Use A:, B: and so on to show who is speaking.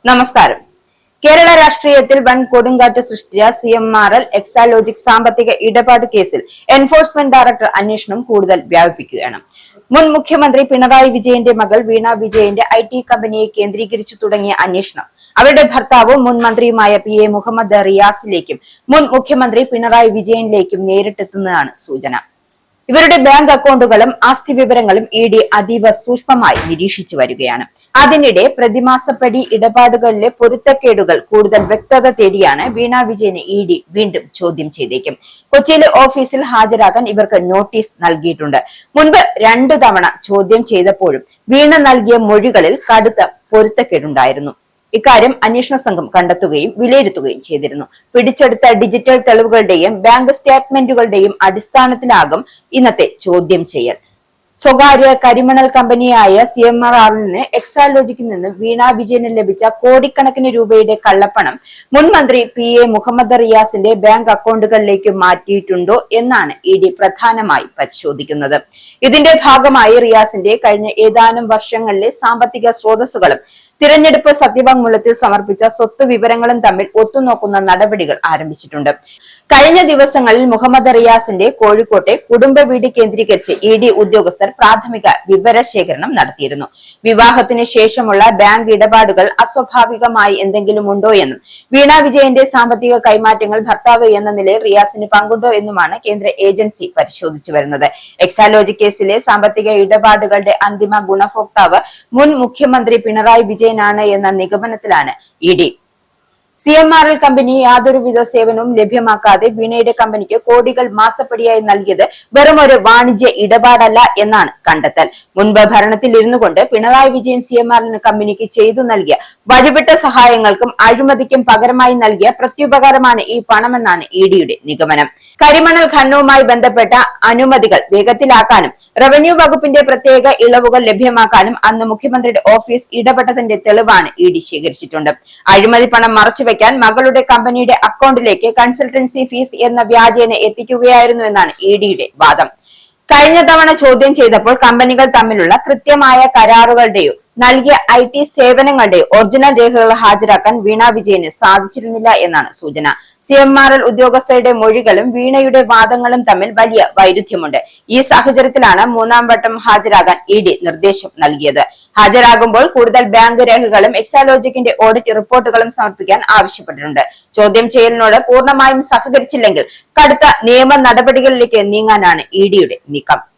A: നമസ്കാരം. കേരള രാഷ്ട്രീയത്തിൽ വൻ കൊടുങ്കാറ്റ് സൃഷ്ടിച്ച CMRL എക്സാലോജിക് സാമ്പത്തിക ഇടപാട് കേസിൽ എൻഫോഴ്സ്മെന്റ് ഡയറക്ടർ അന്വേഷണം കൂടുതൽ വ്യാപിപ്പിക്കുകയാണ്. മുൻ മുഖ്യമന്ത്രി പിണറായി വിജയന്റെ മകൾ വീണ വിജയന്റെ IT കമ്പനിയെ കേന്ദ്രീകരിച്ചു തുടങ്ങിയ അന്വേഷണം അവരുടെ ഭർത്താവും മുൻ മന്ത്രിയുമായ PA മുഹമ്മദ് റിയാസിലേക്കും മുൻ മുഖ്യമന്ത്രി പിണറായി വിജയനിലേക്കും നേരിട്ടെത്തുന്നതാണ് സൂചന. ഇവരുടെ ബാങ്ക് അക്കൗണ്ടുകളും ആസ്തി വിവരങ്ങളും ED അതീവ സൂക്ഷ്മമായി നിരീക്ഷിച്ചു വരികയാണ്. അതിനിടെ പ്രതിമാസപ്പടി ഇടപാടുകളിലെ പൊരുത്തക്കേടുകൾ കൂടുതൽ വ്യക്തത തേടിയാണ് വീണ വിജയനെ ED വീണ്ടും ചോദ്യം ചെയ്തേക്കും. കൊച്ചിയിലെ ഓഫീസിൽ ഹാജരാകാൻ ഇവർക്ക് നോട്ടീസ് നൽകിയിട്ടുണ്ട്. മുൻപ് 2 തവണ ചോദ്യം ചെയ്തപ്പോഴും വീണ നൽകിയ മൊഴികളിൽ കടുത്ത പൊരുത്തക്കേടുണ്ടായിരുന്നു. ഇക്കാര്യം അന്വേഷണ സംഘം കണ്ടെത്തുകയും വിലയിരുത്തുകയും ചെയ്തിരുന്നു. പിടിച്ചെടുത്ത ഡിജിറ്റൽ തെളിവുകളുടെയും ബാങ്ക് സ്റ്റേറ്റ്മെന്റുകളുടെയും അടിസ്ഥാനത്തിലാകും ഇന്നത്തെ ചോദ്യം ചെയ്യൽ. സ്വകാര്യ കരിമണൽ കമ്പനിയായ CMRLന് എക്സാലോജിക്കിൽ നിന്ന് വീണ വിജയന് ലഭിച്ച കോടിക്കണക്കിന് രൂപയുടെ കള്ളപ്പണം മുൻ മന്ത്രി PA മുഹമ്മദ് റിയാസിന്റെ ബാങ്ക് അക്കൗണ്ടുകളിലേക്ക് മാറ്റിയിട്ടുണ്ടോ എന്നാണ് ED പ്രധാനമായി പരിശോധിക്കുന്നത്. ഇതിന്റെ ഭാഗമായി റിയാസിന്റെ കഴിഞ്ഞ ഏതാനും വർഷങ്ങളിലെ സാമ്പത്തിക സ്രോതസ്സുകളും തിരഞ്ഞെടുപ്പ് സത്യവാങ്മൂലത്തിൽ സമർപ്പിച്ച സ്വത്ത് വിവരങ്ങളും തമ്മിൽ ഒത്തുനോക്കുന്ന നടപടികൾ ആരംഭിച്ചിട്ടുണ്ട്. കഴിഞ്ഞ ദിവസങ്ങളിൽ മുഹമ്മദ് റിയാസിന്റെ കോഴിക്കോട്ടെ കുടുംബ വീട് കേന്ദ്രീകരിച്ച് ED ഉദ്യോഗസ്ഥർ പ്രാഥമിക വിവരശേഖരണം നടത്തിയിരുന്നു. വിവാഹത്തിന് ശേഷമുള്ള ബാങ്ക് ഇടപാടുകൾ അസ്വാഭാവികമായി എന്തെങ്കിലും ഉണ്ടോ എന്നും വീണ വിജയന്റെ സാമ്പത്തിക കൈമാറ്റങ്ങൾ ഭർത്താവ് എന്ന നിലയിൽ റിയാസിന് പങ്കുണ്ടോ എന്നുമാണ് കേന്ദ്ര ഏജൻസി പരിശോധിച്ചു വരുന്നത്. എക്സാലോജി കേസിലെ സാമ്പത്തിക ഇടപാടുകളുടെ അന്തിമ ഗുണഭോക്താവ് മുൻ മുഖ്യമന്ത്രി പിണറായി വിജയനാണ് എന്ന നിഗമനത്തിലാണ് ED. CMRL കമ്പനി യാതൊരുവിധ സേവനവും ലഭ്യമാക്കാതെ വീണയുടെ കമ്പനിക്ക് കോടികൾ മാസപ്പടിയായി നൽകിയത് വെറും ഒരു വാണിജ്യ ഇടപാടല്ല എന്നാണ് കണ്ടെത്തൽ. മുൻപ് ഭരണത്തിൽ ഇരുന്നു കൊണ്ട് പിണറായി വിജയൻ CMRL കമ്പനിക്ക് ചെയ്തു നൽകിയ വഴിവിട്ട സഹായങ്ങൾക്കും അഴിമതിക്കും പകരമായി നൽകിയ പ്രത്യുപകാരമാണ് ഈ പണമെന്നാണ് EDയുടെ നിഗമനം. കരിമണൽ ഖനനവുമായി ബന്ധപ്പെട്ട അനുമതികൾ വേഗത്തിലാക്കാനും റവന്യൂ വകുപ്പിന്റെ പ്രത്യേക ഇളവുകൾ ലഭ്യമാക്കാനും അന്ന് മുഖ്യമന്ത്രിയുടെ ഓഫീസ് ഇടപെട്ടതിന്റെ തെളിവാണ് ED ശേഖരിച്ചിട്ടുണ്ട്. അഴിമതി പണം മറച്ചുവെക്കാൻ മകളുടെ കമ്പനിയുടെ അക്കൗണ്ടിലേക്ക് കൺസൾട്ടൻസി ഫീസ് എന്ന വ്യാജേന എത്തിക്കുകയായിരുന്നു എന്നാണ് EDയുടെ വാദം. കഴിഞ്ഞ തവണ ചോദ്യം ചെയ്തപ്പോൾ കമ്പനികൾ തമ്മിലുള്ള കൃത്യമായ കരാറുകളുടെയോ നൽകിയ IT സേവനങ്ങളുടെയോ ഒറിജിനൽ രേഖകൾ ഹാജരാക്കാൻ വീണ വിജയന് സാധിച്ചിരുന്നില്ല എന്നാണ് സൂചന. CMRL ഉദ്യോഗസ്ഥരുടെ മൊഴികളും വീണയുടെ വാദങ്ങളും തമ്മിൽ വലിയ വൈരുദ്ധ്യമുണ്ട്. ഈ സാഹചര്യത്തിലാണ് 3ാം വട്ടം ഹാജരാകാൻ ED നിർദ്ദേശം നൽകിയത്. ഹാജരാകുമ്പോൾ കൂടുതൽ ബാങ്ക് രേഖകളും എക്സാലോജിക്കിന്റെ ഓഡിറ്റ് റിപ്പോർട്ടുകളും സമർപ്പിക്കാൻ ആവശ്യപ്പെട്ടിട്ടുണ്ട്. ചോദ്യം ചെയ്യലിനോട് പൂർണ്ണമായും സഹകരിച്ചില്ലെങ്കിൽ കടുത്ത നിയമ നടപടികളിലേക്ക് നീങ്ങാനാണ് EDയുടെ നീക്കം.